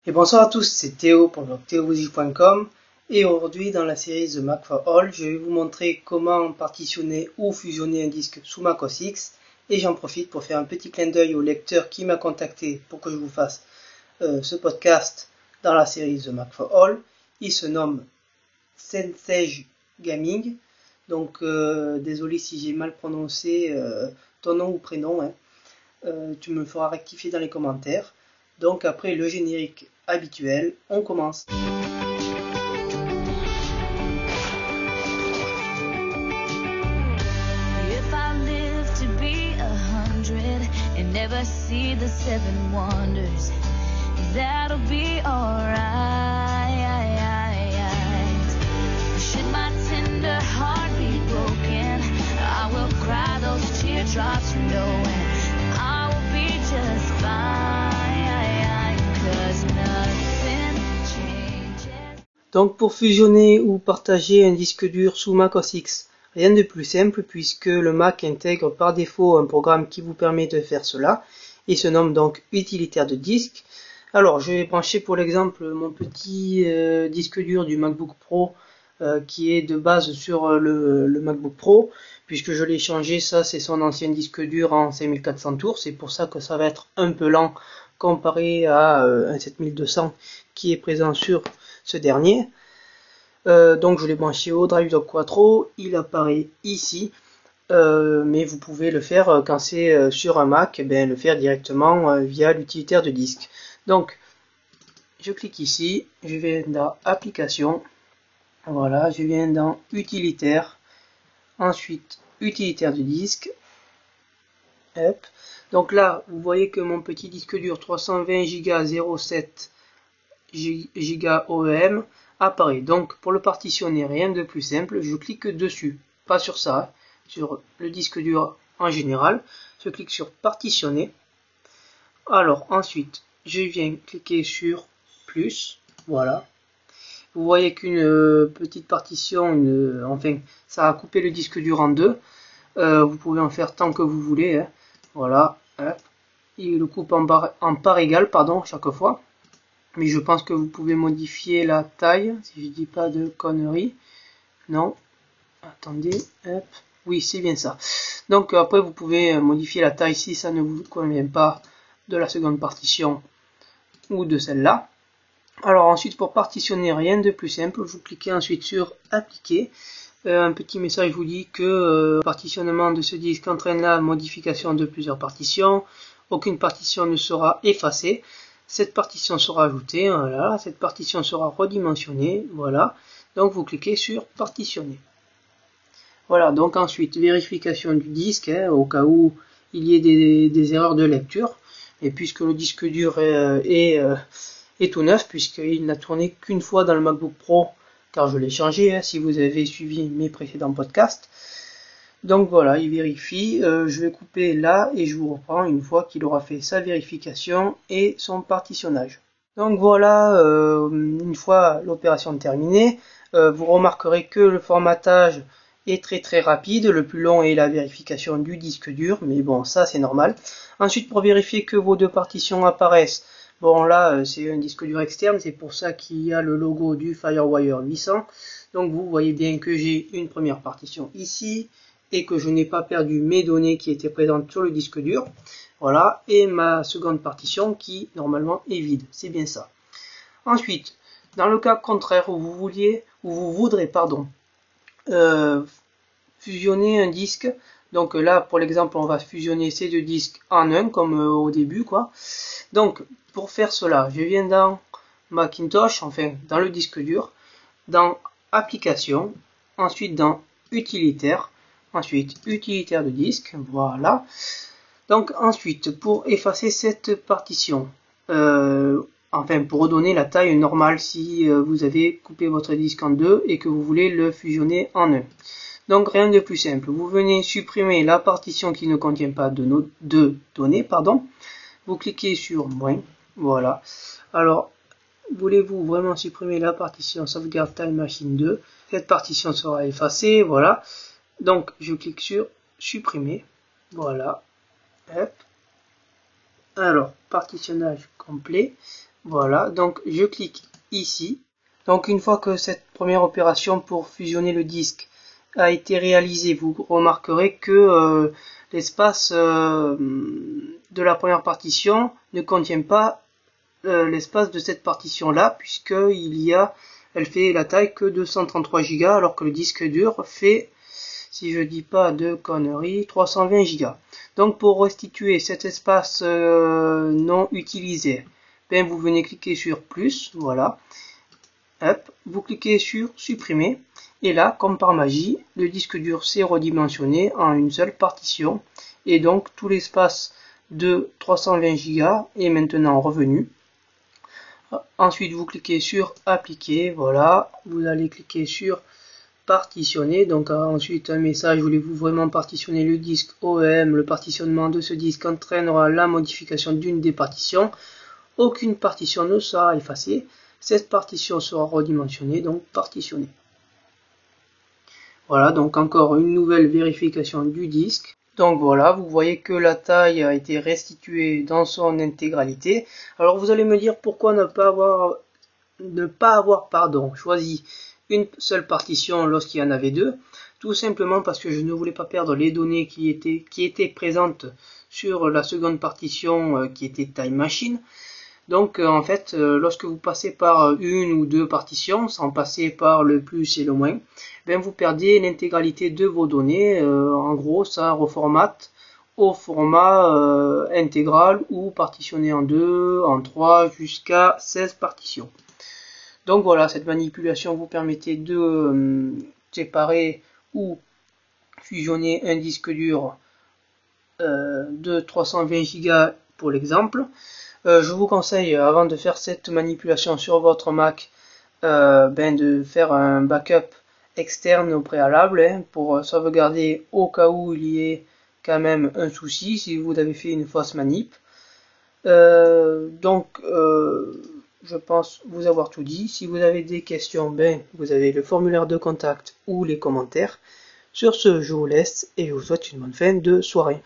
Et bonsoir à tous, c'est Théo pour theobuzi.com et aujourd'hui dans la série The Mac for All, je vais vous montrer comment partitionner ou fusionner un disque sous Mac OS X et j'en profite pour faire un petit clin d'œil au lecteur qui m'a contacté pour que je vous fasse ce podcast dans la série The Mac for All. Il se nomme Sensei Gaming, donc désolé si j'ai mal prononcé ton nom ou prénom, tu me feras rectifier dans les commentaires. Donc après le générique habituel, on commence. If I live to be 100 and never see the 7 wonders, that'll be alright. Should my tender heart be broken, I will cry those teardrops knowing I will be just fine. Donc pour fusionner ou partager un disque dur sous Mac OS X, rien de plus simple puisque le Mac intègre par défaut un programme qui vous permet de faire cela. Il se nomme donc utilitaire de disque. Alors je vais brancher pour l'exemple mon petit disque dur du MacBook Pro qui est de base sur le MacBook Pro, puisque je l'ai changé, ça c'est son ancien disque dur en 5400 tours, c'est pour ça que ça va être un peu lent comparé à un 7200 qui est présent sur ce dernier. Donc je l'ai branché au Drive Dock Quattro, il apparaît ici, mais vous pouvez le faire quand c'est sur un Mac, le faire directement via l'utilitaire de disque. Donc je clique ici, je vais dans Applications, voilà, je viens dans Utilitaire, ensuite Utilitaire de disque. Hop. Donc là, vous voyez que mon petit disque dur 320 Go 0,7 Go OEM apparaît. Donc pour le partitionner, rien de plus simple, je clique dessus, pas sur ça, sur le disque dur en général, je clique sur partitionner. Alors ensuite, je viens cliquer sur plus, voilà. Vous voyez qu'une petite partition, enfin, ça a coupé le disque dur en deux. Vous pouvez en faire tant que vous voulez, hein. Voilà, hop. Il le coupe en part égale, pardon, chaque fois. Mais je pense que vous pouvez modifier la taille, si je dis pas de conneries. Non, attendez, hop. Oui, c'est bien ça. Donc après, vous pouvez modifier la taille si ça ne vous convient pas de la seconde partition ou de celle-là. Alors ensuite, pour partitionner, rien de plus simple, vous cliquez ensuite sur appliquer. Un petit message vous dit que le partitionnement de ce disque entraîne la modification de plusieurs partitions. Aucune partition ne sera effacée. Cette partition sera ajoutée, voilà. Cette partition sera redimensionnée, voilà. Donc vous cliquez sur partitionner. Voilà, donc ensuite vérification du disque, au cas où il y ait des erreurs de lecture. Et puisque le disque dur est tout neuf, puisqu'il n'a tourné qu'une fois dans le MacBook Pro, car je l'ai changé, si vous avez suivi mes précédents podcasts. Donc voilà, il vérifie, je vais couper là et je vous reprends une fois qu'il aura fait sa vérification et son partitionnage. Donc voilà, une fois l'opération terminée, vous remarquerez que le formatage est très rapide, le plus long est la vérification du disque dur, mais bon, ça c'est normal. Ensuite, pour vérifier que vos deux partitions apparaissent, bon là c'est un disque dur externe, c'est pour ça qu'il y a le logo du FireWire 800. Donc vous voyez bien que j'ai une première partition ici, et que je n'ai pas perdu mes données qui étaient présentes sur le disque dur. Voilà, et ma seconde partition qui normalement est vide, c'est bien ça. Ensuite, dans le cas contraire où vous voudrez fusionner un disque, donc là pour l'exemple on va fusionner ces deux disques en un comme au début quoi. Donc pour faire cela, je viens dans Macintosh, enfin dans le disque dur, dans Applications, ensuite dans Utilitaire, ensuite utilitaire de disque, voilà. Donc ensuite, pour effacer cette partition, enfin pour redonner la taille normale si vous avez coupé votre disque en deux et que vous voulez le fusionner en un. Donc rien de plus simple, vous venez supprimer la partition qui ne contient pas de données, pardon. Vous cliquez sur moins, voilà. Alors, voulez-vous vraiment supprimer la partition sauvegarde Time Machine 2? Cette partition sera effacée, voilà. Donc je clique sur supprimer, voilà. Hop. Alors, partitionnage complet, Voilà, donc je clique ici. Donc une fois que cette première opération pour fusionner le disque a été réalisée, vous remarquerez que l'espace de la première partition ne contient pas l'espace de cette partition là, puisque elle fait la taille que de 133 Go, alors que le disque dur fait, si je dis pas de conneries, 320 Go. Donc pour restituer cet espace non utilisé, ben vous venez cliquer sur plus, voilà, hop, vous cliquez sur supprimer, et là, comme par magie, le disque dur s'est redimensionné en une seule partition, et donc tout l'espace de 320 Go est maintenant revenu. Ensuite, vous cliquez sur appliquer, voilà, vous allez cliquer sur partitionner, donc ensuite un message, voulez-vous vraiment partitionner le disque OEM, le partitionnement de ce disque entraînera la modification d'une des partitions, aucune partition ne sera effacée, cette partition sera redimensionnée, donc partitionnée. Voilà, donc encore une nouvelle vérification du disque. Donc voilà, vous voyez que la taille a été restituée dans son intégralité. Alors vous allez me dire pourquoi ne pas avoir choisi une seule partition lorsqu'il y en avait deux. Tout simplement parce que je ne voulais pas perdre les données qui étaient présentes sur la seconde partition qui était Time Machine. Donc en fait, lorsque vous passez par une ou deux partitions, sans passer par le plus et le moins, ben vous perdez l'intégralité de vos données. En gros, ça reformate au format intégral ou partitionné en 2, en 3, jusqu'à 16 partitions. Donc voilà, cette manipulation vous permettait de séparer ou fusionner un disque dur de 320 Go pour l'exemple. Je vous conseille, avant de faire cette manipulation sur votre Mac, de faire un backup externe au préalable, pour sauvegarder au cas où il y ait quand même un souci, si vous avez fait une fausse manip. Je pense vous avoir tout dit. Si vous avez des questions, vous avez le formulaire de contact ou les commentaires. Sur ce, je vous laisse et je vous souhaite une bonne fin de soirée.